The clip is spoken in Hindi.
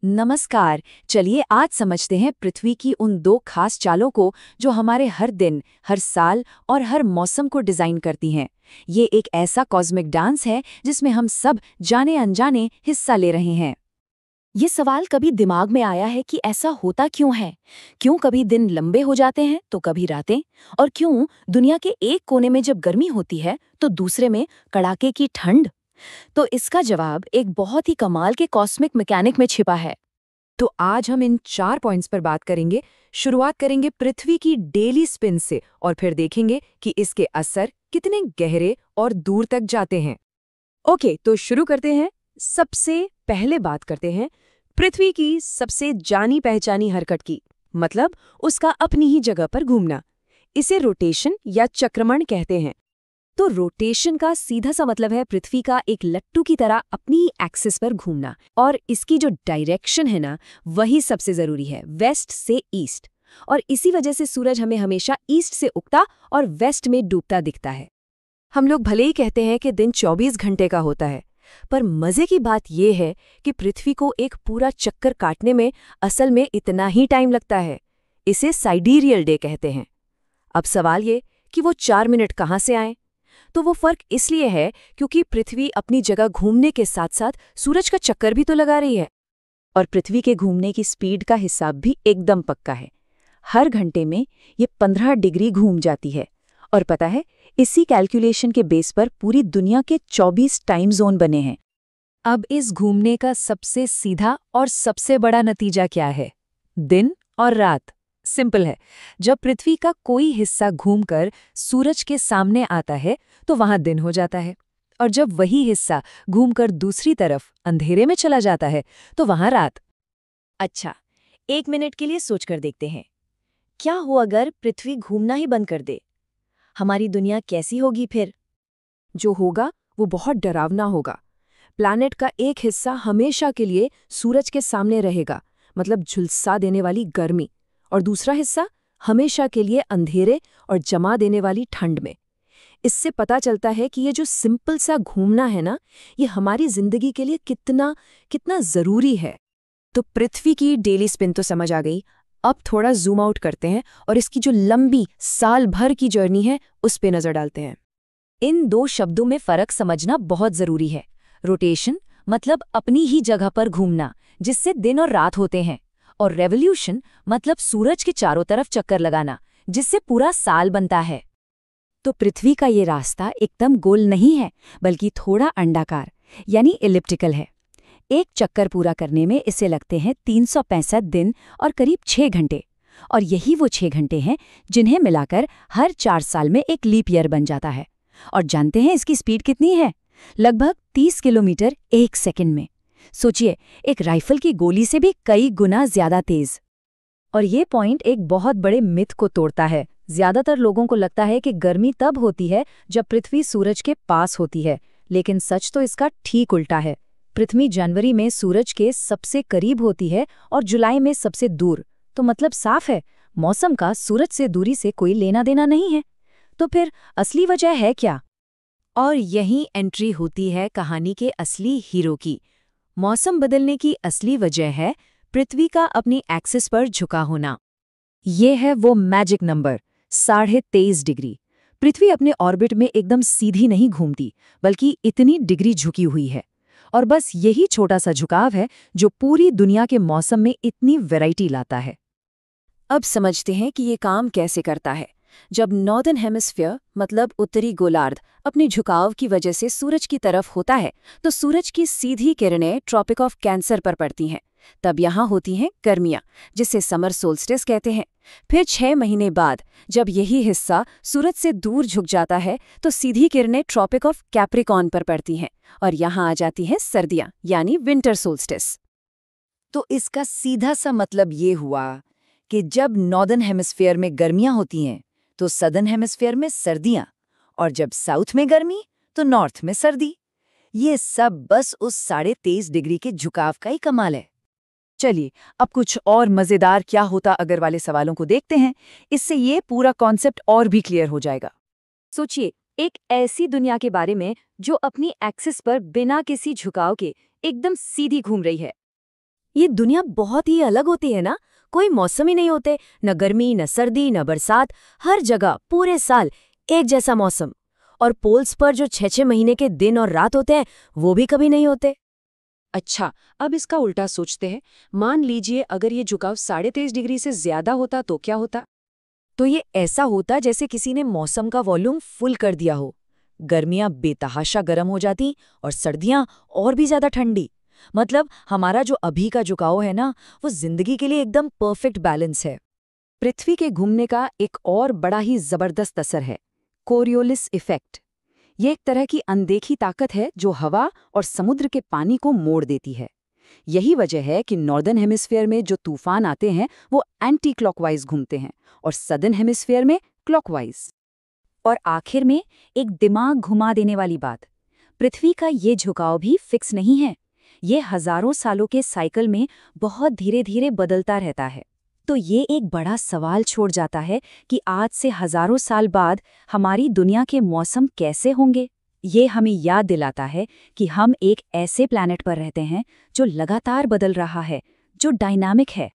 नमस्कार। चलिए आज समझते हैं पृथ्वी की उन दो खास चालों को जो हमारे हर दिन, हर साल और हर मौसम को डिजाइन करती हैं। ये एक ऐसा कॉस्मिक डांस है जिसमें हम सब जाने अनजाने हिस्सा ले रहे हैं। ये सवाल कभी दिमाग में आया है कि ऐसा होता क्यों है? क्यों कभी दिन लंबे हो जाते हैं तो कभी रातें? और क्यों दुनिया के एक कोने में जब गर्मी होती है तो दूसरे में कड़ाके की ठंड? तो इसका जवाब एक बहुत ही कमाल के कॉस्मिक मैकेनिक में छिपा है। तो आज हम इन 4 पॉइंट्स पर बात करेंगे। शुरुआत करेंगे पृथ्वी की डेली स्पिन से और फिर देखेंगे कि इसके असर कितने गहरे और दूर तक जाते हैं। ओके, तो शुरू करते हैं। सबसे पहले बात करते हैं पृथ्वी की सबसे जानी पहचानी हरकत की, मतलब उसका अपनी ही जगह पर घूमना। इसे रोटेशन या चक्रमण कहते हैं। तो रोटेशन का सीधा सा मतलब है पृथ्वी का एक लट्टू की तरह अपनी ही एक्सिस पर घूमना, और इसकी जो डायरेक्शन है ना, वही सबसे जरूरी है, वेस्ट से ईस्ट। और इसी वजह से सूरज हमें हमेशा ईस्ट से उगता और वेस्ट में डूबता दिखता है। हम लोग भले ही कहते हैं कि दिन 24 घंटे का होता है, पर मजे की बात यह है कि पृथ्वी को एक पूरा चक्कर काटने में असल में इतना ही टाइम लगता है। इसे साइडीरियल डे कहते हैं। अब सवाल ये कि वो 4 मिनट कहाँ से आए? तो वो फर्क इसलिए है क्योंकि पृथ्वी अपनी जगह घूमने के साथ साथ सूरज का चक्कर भी तो लगा रही है। और पृथ्वी के घूमने की स्पीड का हिसाब भी एकदम पक्का है। हर घंटे में ये 15 डिग्री घूम जाती है। और पता है, इसी कैलकुलेशन के बेस पर पूरी दुनिया के 24 टाइम जोन बने हैं। अब इस घूमने का सबसे सीधा और सबसे बड़ा नतीजा क्या है? दिन और रात। सिंपल है। जब पृथ्वी का कोई हिस्सा घूमकर सूरज के सामने आता है तो वहां दिन हो जाता है, और जब वही हिस्सा घूमकर दूसरी तरफ अंधेरे में चला जाता है तो वहां रात। अच्छा, 1 मिनट के लिए सोचकर देखते हैं। क्या हो अगर पृथ्वी घूमना ही बंद कर दे? हमारी दुनिया कैसी होगी फिर? जो होगा वो बहुत डरावना होगा। प्लैनेट का एक हिस्सा हमेशा के लिए सूरज के सामने रहेगा, मतलब झुलसा देने वाली गर्मी, और दूसरा हिस्सा हमेशा के लिए अंधेरे और जमा देने वाली ठंड में। इससे पता चलता है कि ये जो सिंपल सा घूमना है ना, ये हमारी जिंदगी के लिए कितना कितना जरूरी है। तो पृथ्वी की डेली स्पिन तो समझ आ गई। अब थोड़ा जूम आउट करते हैं और इसकी जो लंबी साल भर की जर्नी है उस पे नजर डालते हैं। इन दो शब्दों में फर्क समझना बहुत जरूरी है। रोटेशन मतलब अपनी ही जगह पर घूमना, जिससे दिन और रात होते हैं, और रेवोल्यूशन मतलब सूरज के चारों तरफ चक्कर लगाना, जिससे पूरा साल बनता है। तो पृथ्वी का ये रास्ता एकदम गोल नहीं है, बल्कि थोड़ा अंडाकार यानी इलिप्टिकल है। एक चक्कर पूरा करने में इसे लगते हैं 365 दिन और करीब 6 घंटे। और यही वो 6 घंटे हैं जिन्हें मिलाकर हर 4 साल में एक लीप ईयर बन जाता है। और जानते हैं इसकी स्पीड कितनी है? लगभग 30 किलोमीटर 1 सेकंड में। सोचिए, एक राइफल की गोली से भी कई गुना ज्यादा तेज। और ये पॉइंट एक बहुत बड़े मिथ को तोड़ता है। ज्यादातर लोगों को लगता है कि गर्मी तब होती है जब पृथ्वी सूरज के पास होती है, लेकिन सच तो इसका ठीक उल्टा है। पृथ्वी जनवरी में सूरज के सबसे करीब होती है और जुलाई में सबसे दूर। तो मतलब साफ है, मौसम का सूरज से दूरी से कोई लेना देना नहीं है। तो फिर असली वजह है क्या? और यही एंट्री होती है कहानी के असली हीरो की। मौसम बदलने की असली वजह है पृथ्वी का अपनी एक्सिस पर झुका होना। ये है वो मैजिक नंबर, 23.5 डिग्री। पृथ्वी अपने ऑर्बिट में एकदम सीधी नहीं घूमती, बल्कि इतनी डिग्री झुकी हुई है। और बस यही छोटा सा झुकाव है जो पूरी दुनिया के मौसम में इतनी वैरायटी लाता है। अब समझते हैं कि ये काम कैसे करता है। जब नॉर्दर्न हेमिस्फीयर मतलब उत्तरी गोलार्ध अपने झुकाव की वजह से सूरज की तरफ होता है, तो सूरज की सीधी किरणें ट्रॉपिक ऑफ कैंसर पर पड़ती हैं। तब यहाँ होती हैं गर्मियाँ, जिसे समर सोल्स्टिस कहते हैं। फिर 6 महीने बाद जब यही हिस्सा सूरज से दूर झुक जाता है, तो सीधी किरणें ट्रॉपिक ऑफ कैप्रिकॉर्न पर पड़ती हैं और यहाँ आ जाती हैं सर्दियाँ, यानी विंटर सोल्स्टिस। तो इसका सीधा सा मतलब ये हुआ कि जब नॉर्दर्न हेमिस्फीयर में गर्मियाँ होती हैं तो सदर्न हेमिस्फीयर में सर्दियाँ, और जब साउथ में गर्मी तो नॉर्थ में सर्दी। ये सब बस उस 23.5 डिग्री के झुकाव का ही कमाल है। चलिए, अब कुछ और मजेदार क्या होता अगर वाले सवालों को देखते हैं। इससे ये पूरा कॉन्सेप्ट और भी क्लियर हो जाएगा। सोचिए, एक ऐसी दुनिया के बारे में जो अपनी एक्सिस पर बिना किसी झुकाव के एकदम सीधी घूम रही है। ये दुनिया बहुत ही अलग होती है ना। कोई मौसम ही नहीं होते, न गर्मी न सर्दी न बरसात, हर जगह पूरे साल एक जैसा मौसम। और पोल्स पर जो 6-6 महीने के दिन और रात होते हैं वो भी कभी नहीं होते। अच्छा, अब इसका उल्टा सोचते हैं। मान लीजिए अगर ये झुकाव 23.5 डिग्री से ज्यादा होता तो क्या होता? तो ये ऐसा होता जैसे किसी ने मौसम का वॉल्यूम फुल कर दिया हो। गर्मियां बेतहाशा गर्म हो जाती और सर्दियां और भी ज्यादा ठंडी। मतलब हमारा जो अभी का झुकाव है ना, वो जिंदगी के लिए एकदम परफेक्ट बैलेंस है। पृथ्वी के घूमने का एक और बड़ा ही जबरदस्त असर है, कोरियोलिस इफेक्ट। ये एक तरह की अनदेखी ताकत है जो हवा और समुद्र के पानी को मोड़ देती है। यही वजह है कि नॉर्दर्न हेमिस्फीयर में जो तूफान आते हैं वो एंटी क्लॉकवाइज घूमते हैं और सदर्न हेमिस्फीयर में क्लॉकवाइज। और आखिर में एक दिमाग घुमा देने वाली बात, पृथ्वी का ये झुकाव भी फिक्स नहीं है। ये हजारों सालों के साइकिल में बहुत धीरे धीरे बदलता रहता है। तो ये एक बड़ा सवाल छोड़ जाता है कि आज से हजारों साल बाद हमारी दुनिया के मौसम कैसे होंगे। ये हमें याद दिलाता है कि हम एक ऐसे प्लैनेट पर रहते हैं जो लगातार बदल रहा है, जो डायनामिक है।